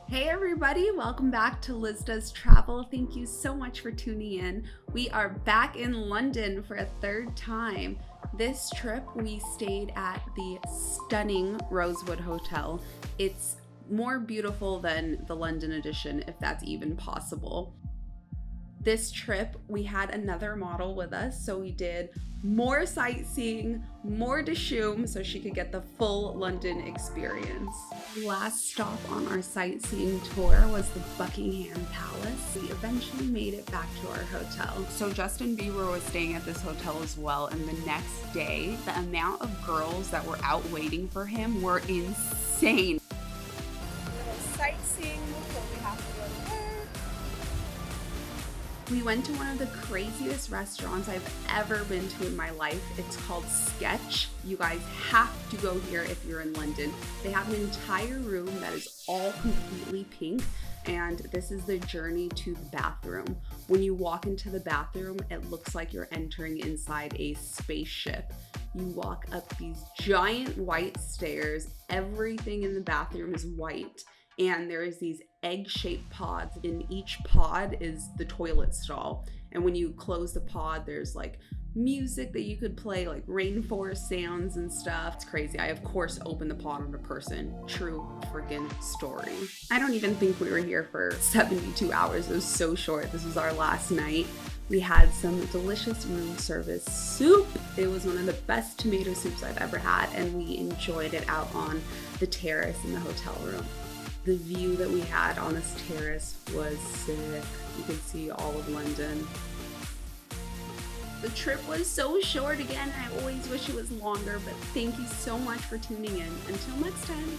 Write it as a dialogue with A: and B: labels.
A: Hey everybody, welcome back to Liz Does Travel. Thank you so much for tuning in. We are back in London for a third time. This trip we stayed at the stunning Rosewood Hotel. It's more beautiful than the London edition, if that's even possible. This trip we had another model with us, so we did more sightseeing, more dishoom, so she could get the full London experience. Last stop on our sightseeing tour was the Buckingham Palace. We eventually made it back to our hotel. So Justin Bieber was staying at this hotel as well, and the next day the amount of girls that were out waiting for him were insane. Sightseeing before we have to go to work. We went to one of the craziest restaurants I've ever been to in my life. It's called Sketch. You guys have to go here if you're in London. They have an entire room that is all completely pink, and this is the journey to the bathroom. When you walk into the bathroom, it looks like you're entering inside a spaceship. You walk up these giant white stairs. Everything in the bathroom is white. And there is these egg-shaped pods. In each pod is the toilet stall. And when you close the pod, there's like music that you could play, like rainforest sounds and stuff. It's crazy. I, of course, opened the pod on a person. True freaking story. I don't even think we were here for 72 hours. It was so short. This was our last night. We had some delicious room service soup. It was one of the best tomato soups I've ever had, and we enjoyed it out on the terrace in the hotel room. The view that we had on this terrace was sick. You could see all of London. The trip was so short again. I always wish it was longer, but thank you so much for tuning in. Until next time.